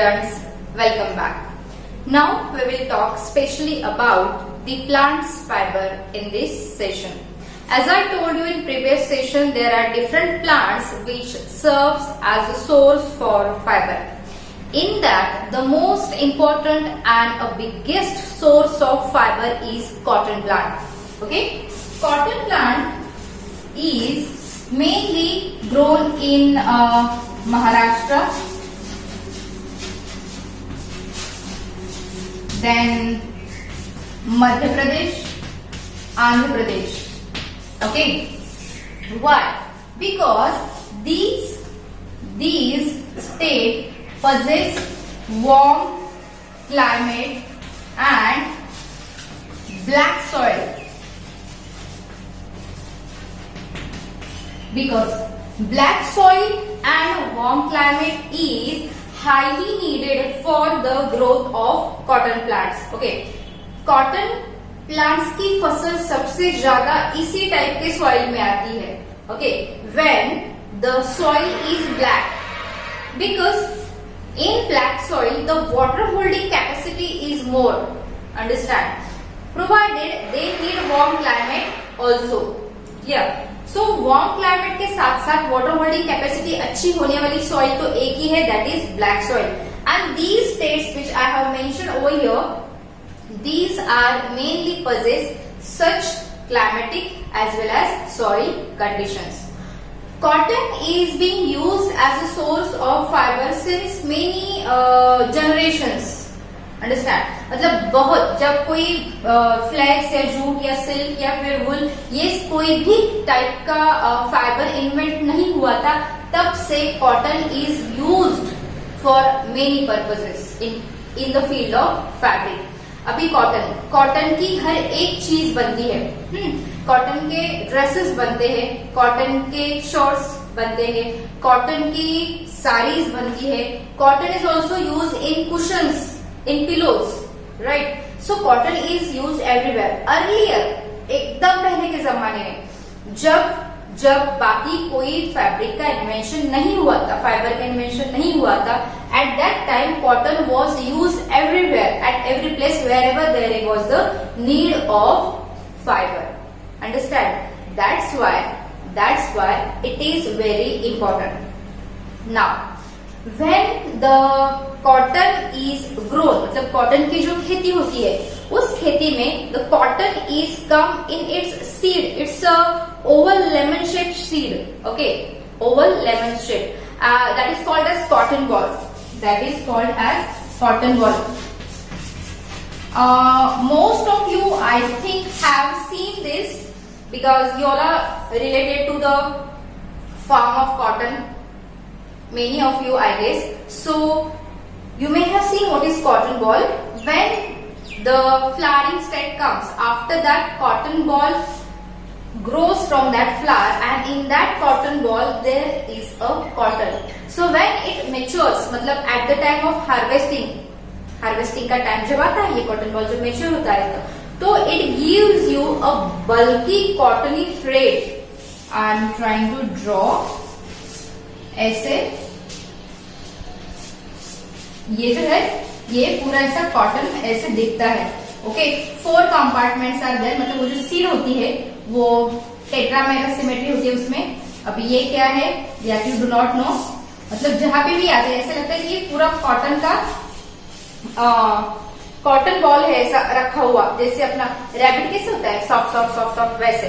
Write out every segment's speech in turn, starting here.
students, welcome back. Now we will talk specially about the plant's fiber in this session. As I told you in previous session, there are different plants which serves as a source for fiber. In that, the most important and a biggest source of fiber is cotton plant. Okay, cotton plant is mainly grown in Maharashtra, then Madhya Pradesh, Andhra Pradesh. Okay, why? Because these states possess warm climate and black soil. Because black soil and warm climate is highly needed for the growth of cotton plants. Okay, cotton plants की फसल सबसे ज्यादा इसी type के soil में आती है. Okay, when the soil is black, because in black soil the water holding capacity is more. Understand? Provided they need warm climate also. Clear? So warm climate के साथ साथ वाटर होल्डिंग कैपेसिटी अच्छी होने वाली soil तो एक ही है, that is black soil. And these states which I have mentioned over here, these are mainly possess such climatic as well as soil conditions. Cotton is being used as a source of fiber since many generations. Understand? मतलब बहुत, जब कोई flex या jute या silk या फिर वुल, ये कोई भी टाइप का फाइबर इन्वेंट नहीं हुआ था, तब से cotton is used for many purposes in the field of fabric. अभी कॉटन की हर एक चीज बनती है. कॉटन के ड्रेसेस बनते हैं, कॉटन के शॉर्ट्स बनते हैं, कॉटन की साड़ीज बनती है. Cotton is also use in cushions, in pillows, right? So cotton is use everywhere. Earlier, एकदम पहले के जमाने में जब बाकी कोई फैब्रिक का इन्वेंशन नहीं हुआ था, फाइबर का इन्वेंशन नहीं हुआ था, at that time cotton was used everywhere, at every place, wherever there was the need of fiber. Understand? That's why it is very important. Now when the cotton is grown, मतलब cotton की जो खेती होती है, उस खेती में the cotton is come in its seed. It's a oval lemon shaped seed. Okay, oval lemon shape. That is called as cotton ball. That is called as cotton ball. Most of you, I think, have seen this because you all are related to the farm of cotton. Many of you, I guess. So you may have seen what is cotton ball. When the flowering stage comes, after that cotton ball grows from that flower, and in that cotton ball there is a cotton. So when it matures, मतलब at the time of harvesting का time जब आता है, ये cotton ball जब mature होता है, तो it gives you a bulky cottony thread. I am trying to draw ऐसे. ये जो है, ये पूरा ऐसा कॉटन ऐसे दिखता है. Okay, 4 compartments are there. मतलब वो जो सीड होती है वो टेट्रामेरा सिमेट्री होती है उसमें. अभी ये क्या है, या यू डू नॉट नो. मतलब जहां पे भी आते हैं ऐसा लगता है कि ये पूरा कॉटन का कॉटन बॉल है, ऐसा रखा हुआ, जैसे अपना रैबिट कैसे होता है, सॉफ्ट सॉफ्ट सॉफ्ट सॉफ्ट, वैसे.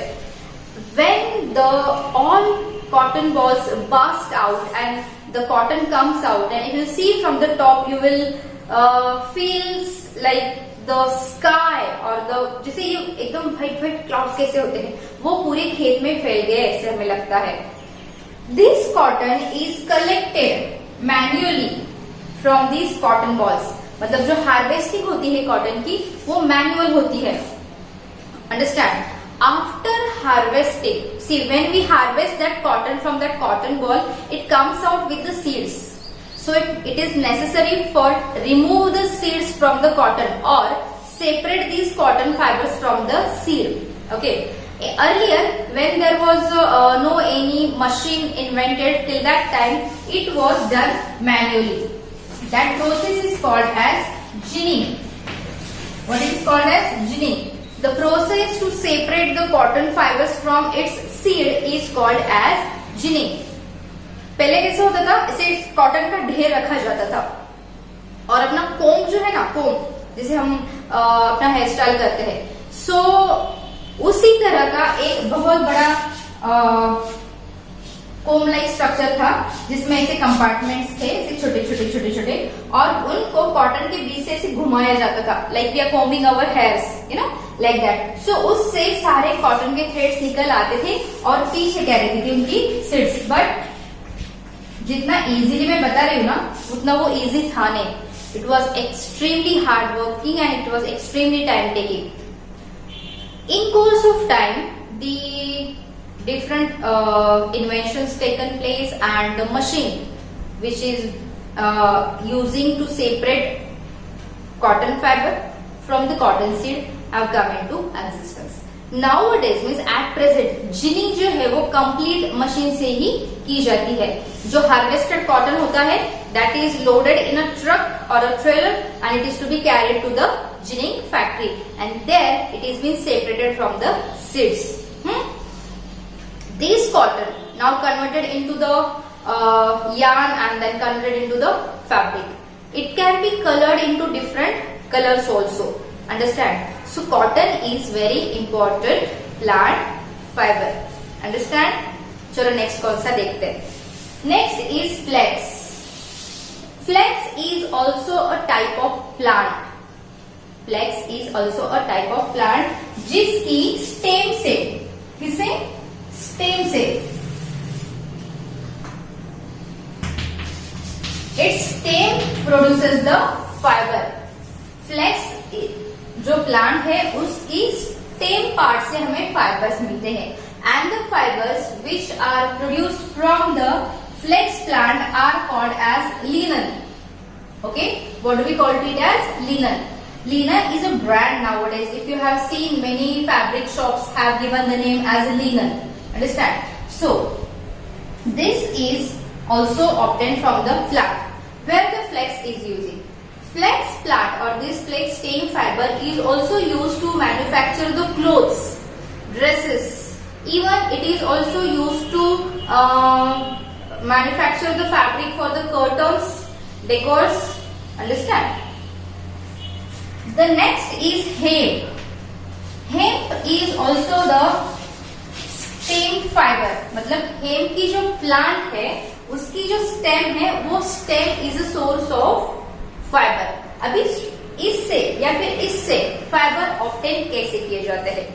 When the all cotton balls burst out and the cotton comes out, and if you see from the top you will feels like the sky or the, जैसे ये एकदम white white clouds कैसे होते हैं, वो पूरे खेत में फैल गए ऐसे हमें लगता है. This cotton is collected manually from these cotton balls. मतलब जो हार्वेस्टिंग होती है कॉटन की, वो मैनुअल होती है. Understand? After harvesting, see, when we harvest that cotton from that cotton ball, it comes out with the seeds. So it is necessary for remove the seeds from the cotton or separate these cotton fibers from the seed. Okay. Earlier, when there was no any machine invented till that time, it was done manually. That process is called as ginning. What it is called as ginning. The process to separate the cotton fibers from its seed is called as ginning. पहले कैसे होता था, इसे cotton का ढेर रखा जाता था और अपना कोम जो है ना, कोम जिसे हम अपना हेयर स्टाइल करते हैं, सो उसी तरह का एक बहुत बड़ा कोम लाइक स्ट्रक्चर था जिसमें ऐसे कंपार्टमेंट्स थे, ऐसे छोटे छोटे छोटे छोटे, और उनको कॉटन के बीच से ऐसे घुमाया जाता था, like we are combing our hairs, you know, like that. So उससे सारे कॉटन के थ्रेड्स निकल आते थे और पीछे क्या रहती थी उनकी सीड्स. बट जितना इजीली मैं बता रही हूँ ना, उतना वो इजी था नहीं. It was extremely hard working and it was extremely time taking. In course of time, the different inventions taken place and the machine which is using to separate cotton fiber from the cotton seed have come into existence. Nowadays means at present ginning जो है वो complete machine से ही की जाती है. जो harvested cotton होता है that is loaded in a truck or a trailer and it is to be carried to the ginning factory and there it is being separated from the seeds. This cotton now converted into the yarn and then converted into the fabric. It can be colored into different colors also. Understand? So cotton is very important plant fiber. Understand? चलो next कौन सा देखते हैं. Next is flax. Flax is also a type of plant. Flax is also a type of plant जिसकी stem से, किसे? Stem से, its stem produces the fiber. Flax जो प्लांट है उसकी स्टेम पार्ट से हमें फाइबर्स मिलते हैं and the fibres which are produced from the flax plant are called as linen. Okay, what do we call it as linen. Linon is a brand nowadays. If you have seen, many fabric shops have given the name as linon. Understand? So this is also obtained from the plant where the flax is using. Flax plant or this flax stem fiber is also used to manufacture the clothes, dresses. Even it is also used to manufacture the fabric for the curtains, decors. Understand? The next is hemp. Hemp is also the stem fiber. मतलब hemp की जो plant है उसकी जो stem है वो stem is a source of fiber. अभी इससे या फिर इससे fiber obtain कैसे किए जाते हैं?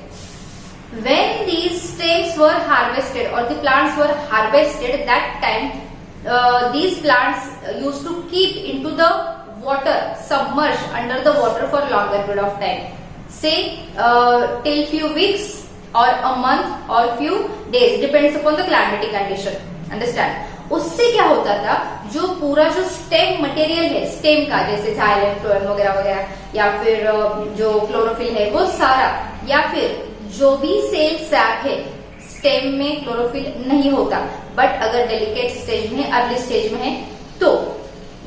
When these stems were harvested or the plants were harvested, that time these plants used to keep into the water, submerged under the water for longer period of time, say till few weeks or a month or few days, depends upon the climatic condition. Understand? उससे क्या होता था, जो पूरा जो stem material है stem का, जैसे जाइलम, फ्लोएम वगैरह वगैरह, या फिर जो क्लोरोफिल है वो सारा, या फिर जो भी सेल सैप है, स्टेम में क्लोरोफिल नहीं होता बट अगर डेलिकेट स्टेज में, अर्ली स्टेज में है, तो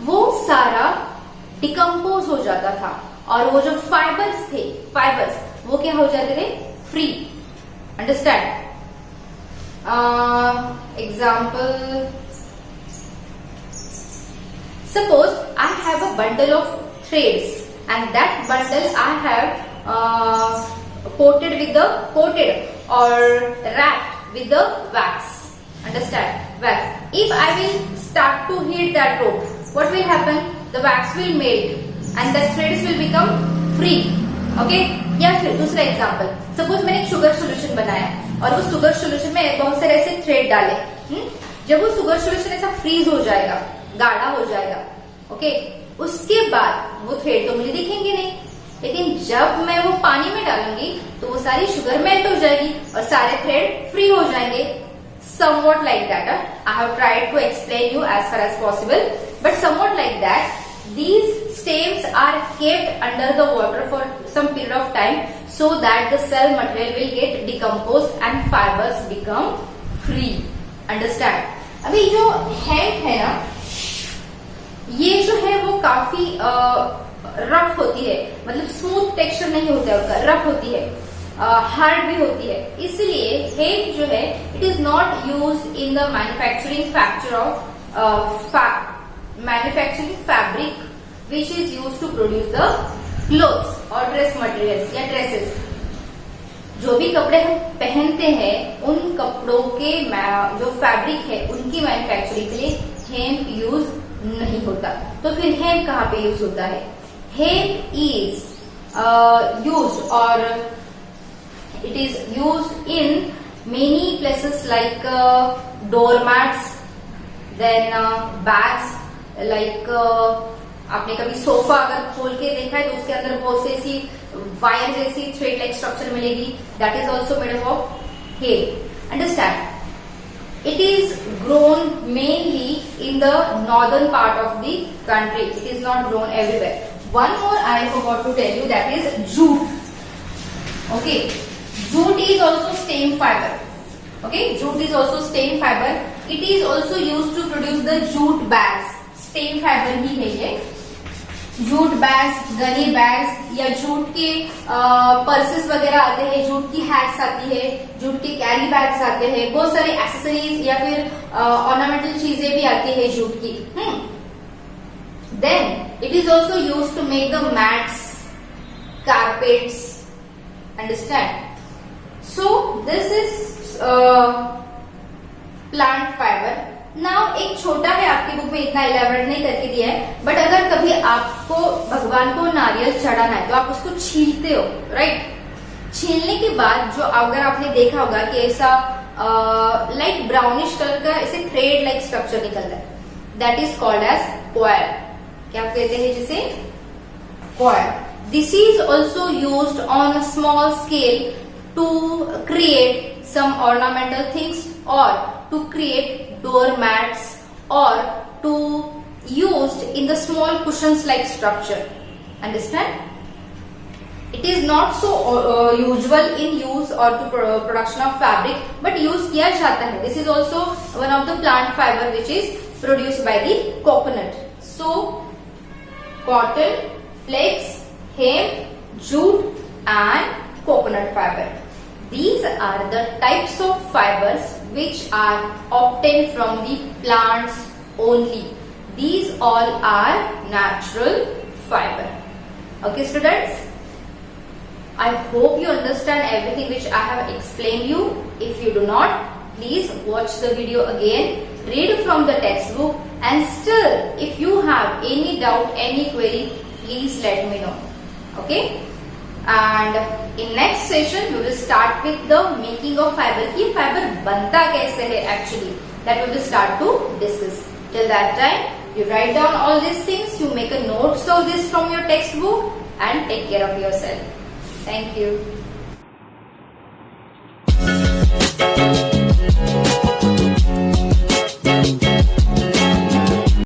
वो सारा डिकम्पोज हो जाता था और वो जो फाइबर्स थे, फाइबर्स वो क्या हो जाते थे? Free. Understand? Example, suppose I have a bundle of threads and that bundle I have coated or wrapped with the wax. Understand? Wax. If I will start to heat that rope, what will happen? The wax will melt and the threads will become free. Okay? या फिर दूसरा example, suppose मैंने एक sugar solution बनाया और वो sugar solution में बहुत सारे ऐसे थ्रेड डाले. जब वो शुगर सोल्यूशन ऐसा फ्रीज हो जाएगा, गाढ़ा हो जाएगा, ओके, उसके बाद वो थ्रेड तो मुझे दिखेंगे नहीं, लेकिन जब मैं वो पानी में डालूंगी तो वो सारी शुगर मेल्ट हो जाएगी और सारे थ्रेड फ्री हो जाएंगे. Somewhat like that. I have tried to explain you as far as possible, but somewhat like that. These stems are kept under the water for some period of time so that the cell material will get decomposed and fibers become free. Understand? अभी जो hemp है ना, ये जो है वो काफी rough होती है, मतलब स्मूथ टेक्सचर नहीं होता है उनका, रफ होती है, हार्ड भी होती है। इसलिए हेम्प जो है it is not used in the manufacturing fabric which is used to produce the clothes और ड्रेस मटेरियल्स या ड्रेसेस। जो भी कपड़े हम पहनते हैं उन कपड़ों के जो फैब्रिक है उनकी मैन्युफैक्चरिंग के लिए हेम्प यूज नहीं होता। तो फिर हेम्प कहाँ पे यूज होता है? हेम्प इज यूज्ड और it is used in many places like doormats, then bags, like आपने कभी सोफा अगर खोल के देखा है तो उसके अंदर बहुत सी ऐसी वायर जैसी थ्रेड लाइक स्ट्रक्चर मिलेगी, that is also made up of hemp. Understand? It is grown mainly in the northern part of the country. It is not grown everywhere. One more I forgot to tell you, that is jute. Okay, jute is also stem fiber. Okay, jute is also stem fiber. It is also used to produce the jute bags. Stem fiber ही है ये। Jute bags, Ghani bags या jute के purses वगैरह आते हैं, jute की hats आती है, जूट के कैरी बैग्स आते हैं, बहुत सारे एक्सेसरीज या फिर ऑर्नामेंटल चीजें भी आती है जूट की। Then it is also use to make the mats, carpets. Understand? So this is plant fibre. Now एक छोटा है, आपकी बुक में इतना इलेबोरेट नहीं करके दिया है, बट अगर कभी आपको भगवान को नारियल चढ़ाना है तो आप उसको छीलते हो, राइट? छीलने के बाद जो अगर आपने देखा होगा कि ऐसा लाइट ब्राउनिश कलर का ऐसे थ्रेड लाइक स्ट्रक्चर निकलता है, that is called as coil. क्या कहते हैं जिसे? Coil. This is also used on a small scale to create some ornamental things और to create doormats or to used in the small cushions like structure. Understand? It is not so usual in use or to production of fabric, but use किया जाता है। This is also one of the plant fiber which is produced by the coconut. So cotton, flax, hemp, jute and coconut fiber. These are the types of fibers which are obtained from the plants only. These all are natural fiber. Okay, students? I hope you understand everything which I have explained you. If you do not, please watch the video again, read from the textbook, and still, if you have any doubt, any query, please let me know. Okay? And in next session we will start with the making of fiber. ये fiber बनता कैसे है actually, that we will start to discuss. Till that time you write down all these things, you make a notes of this from your textbook and take care of yourself. Thank you.